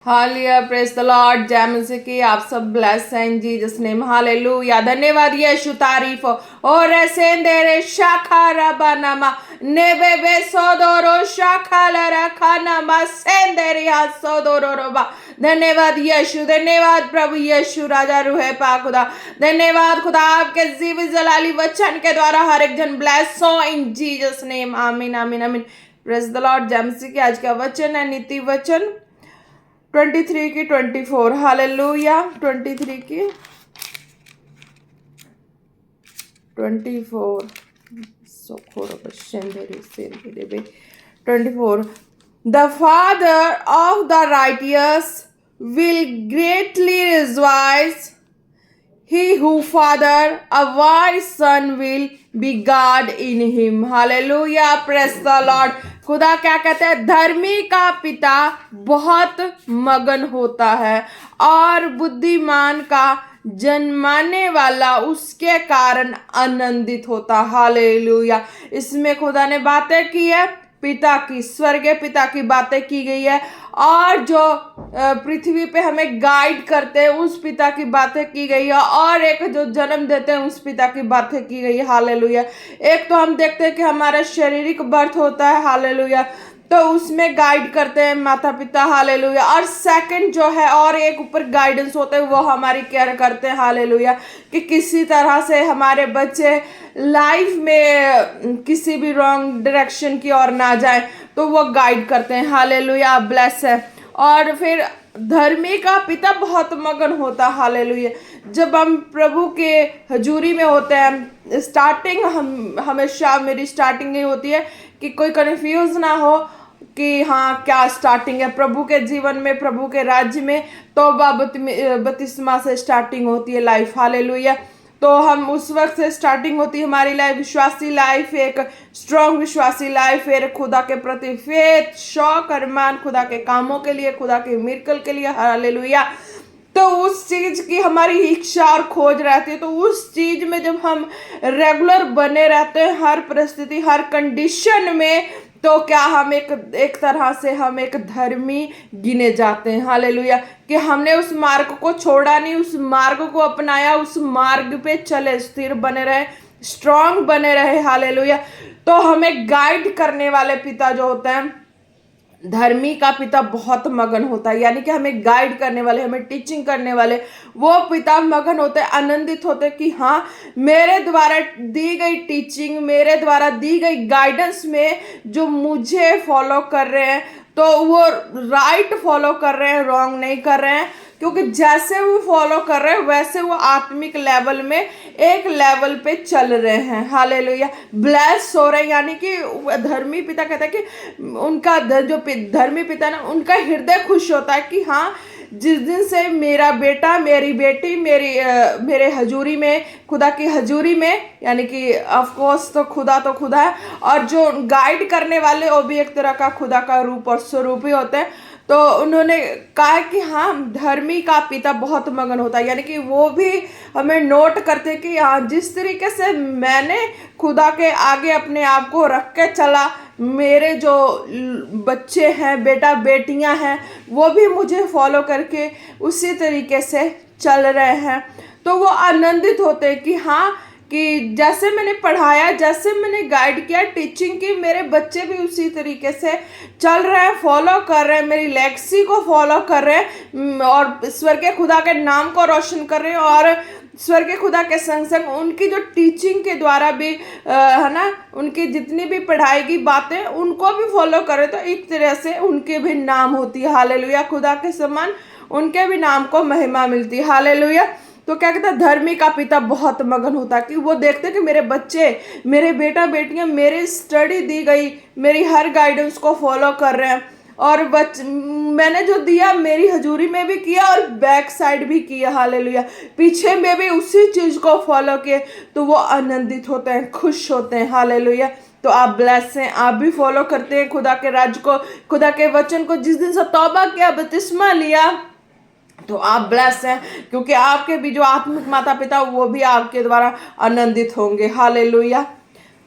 Hallelujah, praise the Lord. जय मसीह की। आप सब ब्लेस हैं इन जीसस नेम। हालेलुया, धन्यवाद यीशु, तारीफ हो। और सेंदेरे शाखा रबानामा नेबेबे सोदोरो शाखा लरखानामा सेंदेरे हा सोदोरो रोबा। धन्यवाद यीशु, धन्यवाद प्रभु यीशु, राजा रूहे पाक खुदा। धन्यवाद खुदा, आपके जीवित जलाली वचन के द्वारा हर एक जन ब्लेस हो इन जीसस नेम। आमीन आमीन आमीन। Praise the Lord. जय मसीह की। आज का वचन है नीति वचन 23 की 24। हालेलुया। 23 की 24। 24। The father of the righteous will greatly rejoice. He who father a wise son will be God in him. Hallelujah. Praise the Lord. खुदा क्या कहते हैं? धर्मी का पिता बहुत मगन होता है और बुद्धिमान का जन्माने वाला उसके कारण आनंदित होता। हालेलुया। इसमें खुदा ने बातें की है, पिता की, स्वर्गीय पिता की बातें की गई है, और जो पृथ्वी पे हमें गाइड करते हैं उस पिता की बातें की गई है, और एक जो जन्म देते हैं उस पिता की बातें की गई है। हालेलुया। एक तो हम देखते हैं कि हमारा शारीरिक बर्थ होता है, हालेलुया, तो उसमें गाइड करते हैं माता पिता, हालेलुया। और सेकंड जो है, और एक ऊपर गाइडेंस होते हैं, वो हमारी केयर करते हैं, हालेलुया, कि किसी तरह से हमारे बच्चे लाइफ में किसी भी रॉन्ग डायरेक्शन की ओर ना जाए, तो वो गाइड करते हैं। हालेलुया, ब्लेस है। और फिर धर्मी का पिता बहुत मगन होता। हालेलुया। जब हम प्रभु के हजूरी में होते हैं, स्टार्टिंग हम हमेशा, मेरी स्टार्टिंग ये होती है कि कोई कन्फ्यूज ना हो कि हाँ क्या स्टार्टिंग है प्रभु के जीवन में, प्रभु के राज्य में। तौबा बपतिस्मा से स्टार्टिंग होती है लाइफ। हालेलुया। तो हम उस वक्त से स्टार्टिंग होती है हमारी लाइफ, विश्वासी लाइफ, एक स्ट्रॉन्ग विश्वासी लाइफ, फिर खुदा के प्रति फेथ, शौक, अरमान, खुदा के कामों के लिए, खुदा के मिरेकल के लिए। हालेलुया। तो उस चीज की हमारी इच्छा और खोज रहती है। तो उस चीज में जब हम रेगुलर बने रहते हैं, हर परिस्थिति, हर कंडीशन में, तो क्या हम एक तरह से हम एक धर्मी गिने जाते हैं। हालेलुया। कि हमने उस मार्ग को छोड़ा नहीं, उस मार्ग को अपनाया, उस मार्ग पे चले, स्थिर बने रहे, स्ट्रांग बने रहे। हालेलुया। तो हमें गाइड करने वाले पिता जो होते हैं, धर्मी का पिता बहुत मगन होता है, यानी कि हमें गाइड करने वाले, हमें टीचिंग करने वाले वो पिता मगन होते हैं, आनंदित होते हैं कि हाँ, मेरे द्वारा दी गई टीचिंग, मेरे द्वारा दी गई गाइडेंस में जो मुझे फॉलो कर रहे हैं, तो वो राइट फॉलो कर रहे हैं, रॉन्ग नहीं कर रहे हैं। क्योंकि जैसे वो फॉलो कर रहे हैं वैसे वो आत्मिक लेवल में एक लेवल पे चल रहे हैं। हालेलुया। ब्लेस हो रहे हैं, यानी कि धर्मी पिता कहता है कि उनका जो धर्मी पिता ना, उनका हृदय खुश होता है कि हाँ, जिस दिन से मेरा बेटा, मेरी बेटी, मेरे हजूरी में, खुदा की हजूरी में, यानी कि ऑफ कोर्स तो खुदा है, और जो गाइड करने वाले वो भी एक तरह का खुदा का रूप और स्वरूप ही होते हैं। तो उन्होंने कहा कि हाँ, धर्मी का पिता बहुत मगन होता है, यानी कि वो भी हमें नोट करते कि हाँ, जिस तरीके से मैंने खुदा के आगे अपने आप को रख के चला, मेरे जो बच्चे हैं, बेटा बेटियां हैं, वो भी मुझे फॉलो करके उसी तरीके से चल रहे हैं। तो वो आनंदित होते हैं कि हाँ, कि जैसे मैंने पढ़ाया, जैसे मैंने गाइड किया, टीचिंग की, मेरे बच्चे भी उसी तरीके से चल रहे हैं, फॉलो कर रहे हैं, मेरी लेगेसी को फॉलो कर रहे हैं, और स्वर्गीय खुदा के नाम को रोशन कर रहे हैं, और स्वर्गीय खुदा के संग संग उनकी जो टीचिंग के द्वारा भी है ना, उनकी जितनी भी पढ़ाई की बातें उनको भी फॉलो करें, तो एक तरह से उनके भी नाम होती है। हालेलुया। खुदा के समान उनके भी नाम को महिमा मिलती है। हालेलुया। तो क्या कहता है, धर्मी का पिता बहुत मगन होता है कि वो देखते कि मेरे बच्चे, मेरे बेटा बेटियां, मेरी स्टडी दी गई, मेरी हर गाइडेंस को फॉलो कर रहे हैं, और मैंने जो दिया मेरी हजूरी में भी किया और बैक साइड भी किया। हालेलुया। पीछे में भी उसी चीज को फॉलो किए, तो वो आनंदित होते हैं, खुश होते हैं। हालेलुया। तो आप ब्लेस हैं, आप भी फॉलो करते हैं खुदा के राज को, खुदा के वचन को। जिस दिन से तौबा किया, बपतिस्मा लिया, तो आप ब्लेस हैं, क्योंकि आपके भी जो आत्मिक माता पिता वो भी आपके द्वारा आनंदित होंगे। हालेलुया।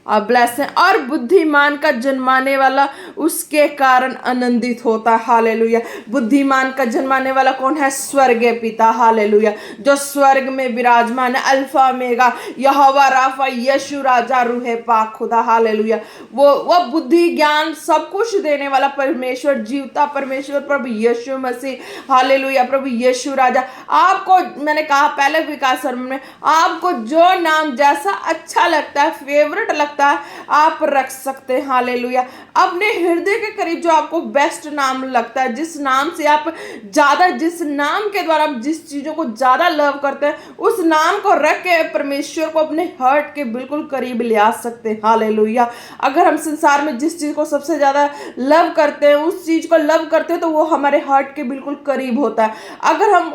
ब्लेस है। और बुद्धिमान का जन्माने वाला उसके कारण आनंदित होता है। हालेलुया। बुद्धिमान का जन्माने वाला कौन है? स्वर्गीय पिता। हालेलुया। जो स्वर्ग में विराजमान है, अल्फा ओमेगा, यहोवा राफा, यीशु राजा, रूहे पाक खुदा। हालेलुया। वो बुद्धि ज्ञान सब कुछ देने वाला परमेश्वर, जीवता परमेश्वर प्रभु यीशु मसीह। हालेलुया। प्रभु यीशु राजा। आपको मैंने कहा पहले भी कहा सर्मन में, आपको जो नाम जैसा अच्छा लगता है, फेवरेट लगता है, आप रख सकते हैं। हालेलुया। अपने हृदय के करीब जो आपको बेस्ट नाम लगता है, जिस नाम से आप ज्यादा, जिस नाम के द्वारा आप जिस चीजों को ज्यादा लव करते हैं, उस नाम को रख के परमेश्वर को अपने हार्ट के बिल्कुल करीब ले आ सकते हैं। हालेलुया। अगर हम संसार में जिस चीज को सबसे ज्यादा लव करते हैं, उस चीज को लव करते हैं, तो वो हमारे हार्ट के बिल्कुल करीब होता है। अगर हम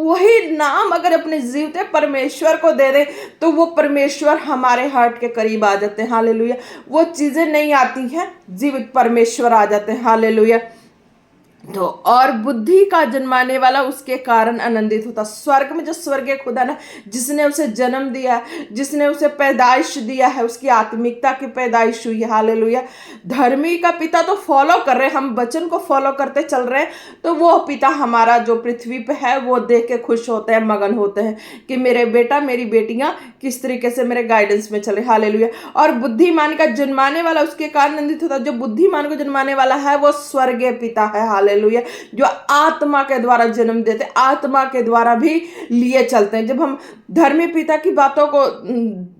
वही नाम अगर अपने जीवते परमेश्वर को दे दें, तो वो परमेश्वर हमारे हार्ट के करीब आ जाते हैं। हालेलुया। वो चीजें नहीं आती हैं, जीवित परमेश्वर आ जाते हैं। हालेलुया। तो और बुद्धि का जन्माने वाला उसके कारण आनंदित होता। स्वर्ग में जो स्वर्गीय खुदा ना, जिसने उसे जन्म दिया, जिसने उसे पैदाइश दिया है, उसकी आत्मिकता की पैदाइश हुई है। हालेलुया। धर्मी का पिता तो फॉलो कर रहे हैं, हम वचन को फॉलो करते चल रहे हैं, तो वो पिता हमारा जो पृथ्वी पे है, वो देख के खुश होते हैं, मगन होते हैं कि मेरे बेटा मेरी बेटियां किस तरीके से मेरे गाइडेंस में चले। हालेलुया। और बुद्धिमान का जन्माने वाला उसके कारण आनंदित होता। जो बुद्धिमान को जन्माने वाला है, वो स्वर्गीय पिता है। हालेलुया। जो आत्मा के द्वारा जन्म देते, आत्मा के द्वारा भी लिए चलते हैं। जब हम धर्मी पिता की बातों को,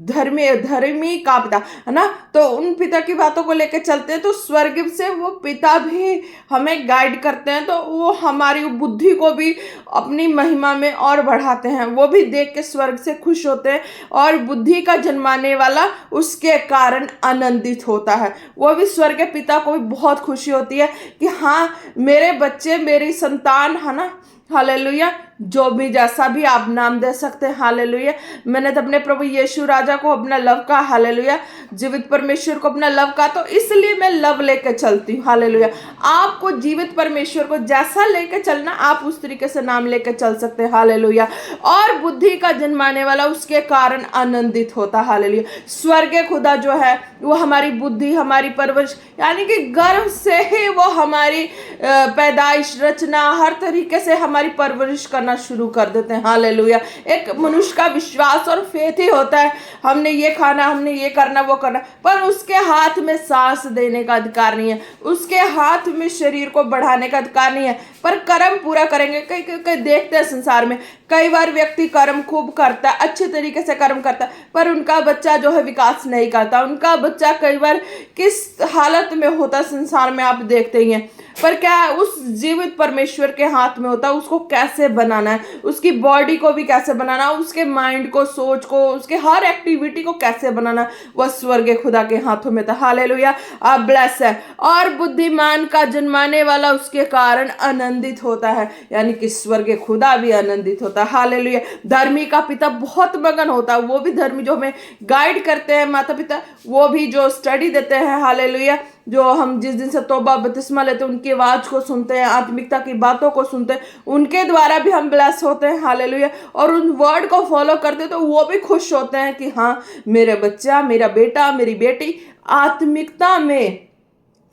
धर्मी का पिता है ना, तो उन पिता की बातों को लेकर चलते हैं, तो स्वर्ग से वो पिता भी हमें गाइड करते हैं, तो वो हमारी बुद्धि को भी अपनी महिमा में और बढ़ाते हैं। वो भी देख के स्वर्ग से खुश होते हैं, और बुद्धि का जन्माने वाला उसके कारण आनंदित होता है। वो भी स्वर्ग के पिता को भी बहुत खुशी होती है कि हाँ, मेरे बच्चे, मेरी संतान है ना। हालेलुया। जो भी जैसा भी आप नाम दे सकते हैं। हालेलुया। मैंने तो अपने प्रभु यीशु राजा को अपना लव का, हालेलुया, जीवित परमेश्वर को अपना लव का, तो इसलिए मैं लव लेके चलती हूँ। हालेलुया। आपको जीवित परमेश्वर को जैसा लेके चलना, आप उस तरीके से नाम लेके चल सकते हैं। हालेलुया। और बुद्धि का जन्माने वाला उसके कारण आनंदित होता। हालेलुया। स्वर्गीय खुदा जो है, वो हमारी बुद्धि, हमारी परवरिश, यानी कि गर्भ से ही वो हमारी पैदाइश, रचना, हर तरीके से हमारी परवरिश करना शुरू कर देते हैं। हालेलुया। एक मनुष्य का विश्वास और फेथ ही होता है, हमने ये खाना, हमने ये करना, वो करना, पर उसके हाथ में सांस देने का अधिकार नहीं है, उसके हाथ में शरीर को बढ़ाने का अधिकार नहीं है, पर कर्म पूरा करेंगे। कई देखते हैं संसार में, कई बार व्यक्ति कर्म खूब करता है, अच्छे तरीके से कर्म करता है, पर उनका बच्चा जो है विकास नहीं करता। उनका बच्चा कई बार किस हालत में होता संसार में आप देखते ही हैं, पर क्या है, उस जीवित परमेश्वर के हाथ में होता है उसको कैसे बनाना है, उसकी बॉडी को भी कैसे बनाना, उसके माइंड को, सोच को, उसके हर एक्टिविटी को कैसे बनाना, वह स्वर्गीय खुदा के हाथों में था। हालेलुया। आप ब्लेस है। और बुद्धिमान का जन्माने वाला उसके कारण आनंदित होता है, यानी कि स्वर्गीय खुदा भी आनंदित होता है। हालेलुया। धर्मी का पिता बहुत मगन होता है, वो भी धर्मी जो हमें गाइड करते हैं, माता पिता, वो भी जो स्टडी देते हैं। हालेलुया। जो हम जिस दिन से तौबा बपतिस्मा लेते हैं, उनकी आवाज को सुनते हैं, आत्मिकता की बातों को सुनते हैं, उनके द्वारा भी हम ब्लेस होते हैं। हालेलुया। और उन वर्ड को फॉलो करते हैं, तो वो भी खुश होते हैं कि हाँ, मेरे बच्चा, मेरा बेटा, मेरी बेटी आत्मिकता में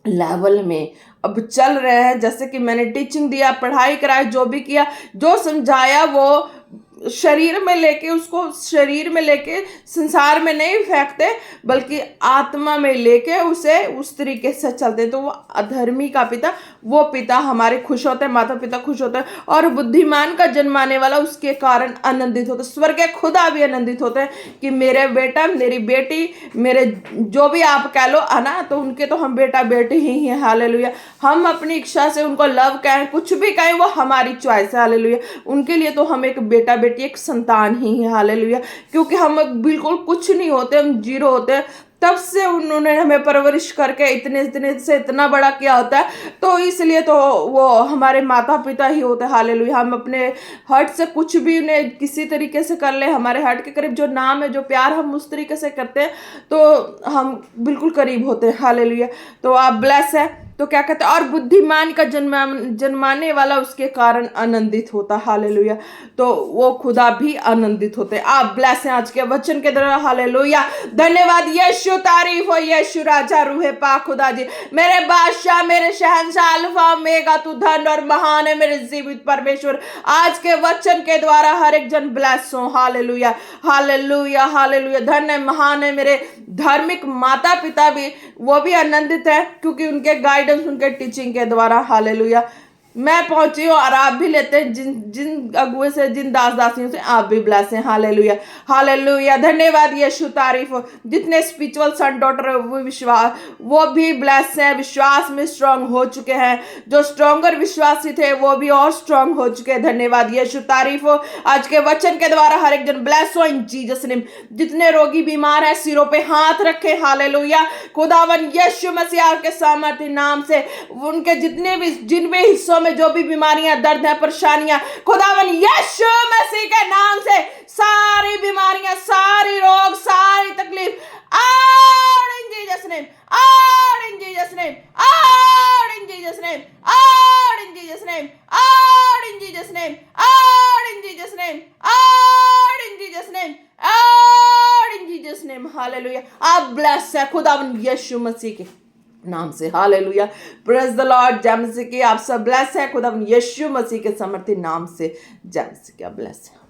लेवल में अब चल रहे हैं। जैसे कि मैंने टीचिंग दिया, पढ़ाई कराई, जो भी किया, जो समझाया, वो शरीर में लेके, उसको शरीर में लेके संसार में नहीं फेंकते, बल्कि आत्मा में लेके उसे उस तरीके से चलते। तो वो अधर्मी का पिता, वो पिता हमारे खुश होते हैं, माता पिता खुश होते हैं। और बुद्धिमान का जन्माने वाला उसके कारण आनंदित होता है। स्वर्गीय खुदा भी आनंदित होते हैं कि मेरे बेटा, मेरी बेटी, मेरे जो भी आप कह लो है ना, तो उनके तो हम बेटा बेटी ही हैं। हालेलुया। हम अपनी इच्छा से उनको लव कहें, कुछ भी कहें, वो हमारी चॉइस है। हालेलुया। उनके लिए तो हम एक बेटा बेटी, एक संतान ही है। हालेलुया। क्योंकि हम बिल्कुल कुछ नहीं होते, हम जीरो होते हैं, तब से उन्होंने हमें परवरिश करके इतने से इतना बड़ा किया होता है, तो इसलिए तो वो हमारे माता पिता ही होते हैं। हालेलुया। हम अपने हार्ट से कुछ भी उन्हें किसी तरीके से कर ले, हमारे हार्ट के करीब जो नाम है, जो प्यार हम उस तरीके से करते हैं, तो हम बिल्कुल करीब होते हैं। हालेलुया। तो आप ब्लेस है। तो क्या कहते हैं, और बुद्धिमान का जन्माने वाला उसके कारण आनंदित होता। हालेलुया। तो वो खुदा भी आनंदित होते। आप ब्लेस हैं आज के वचन के द्वारा। हालेलुया। धन्यवाद यीशु, तारीफ हो यीशु, राजा रूहे पाक खुदा जी, मेरे बादशाह, मेरे शहंशाह, अल्फा ओमेगा, तू धन और महान है मेरे जीवित परमेश्वर। आज के वचन के द्वारा हर एक जन ब्लेस हो। Hallelujah, hallelujah, hallelujah. धन है, महान है मेरे धार्मिक माता पिता भी, वो भी आनंदित है क्योंकि उनके गाइडेंस, उनके टीचिंग के द्वारा। हालेलुया। मैं पहुंची हूँ और आप भी लेते हैं, जिन अगुए से, जिन दास दासियों से आप भी ब्लेस हैं। Hallelujah, hallelujah. धन्यवाद यीशु, तारीफ हो। जितने स्पिरिचुअल सन डॉटर है वो भी ब्लेस हैं, विश्वास में स्ट्रांग हो चुके हैं। जो स्ट्रॉन्गर विश्वासी थे वो भी और स्ट्रांग हो चुके हैं। धन्यवाद यीशु, तारीफ हो। आज के वचन के द्वारा हर एक जन ब्लेस हो इन जीसस नेम। जितने रोगी बीमार हैं सिरों पे हाथ रखे। हालेलुया। खुदावन यीशु मसीह के सामर्थ्य नाम से उनके जितने भी, जिन भी हिस्सों में जो भी बीमारियां, दर्द है, परेशानियां, खुदावन यीशु मसीह के नाम से सारी बीमारियां, सारी रोग, सारी तकलीफ out in Jesus name, out in Jesus name, out in Jesus name, out in Jesus name, out in Jesus name, out in Jesus name, out in Jesus name, out in Jesus name. Hallelujah. आप bless है खुदावन यीशु मसीह के नाम से। Hallelujah. Praise the Lord. जय मसीह की। आप सब ब्लेस है खुदावन यीशु मसीह के समर्थी नाम से। जय मसीह की। ब्लेस है।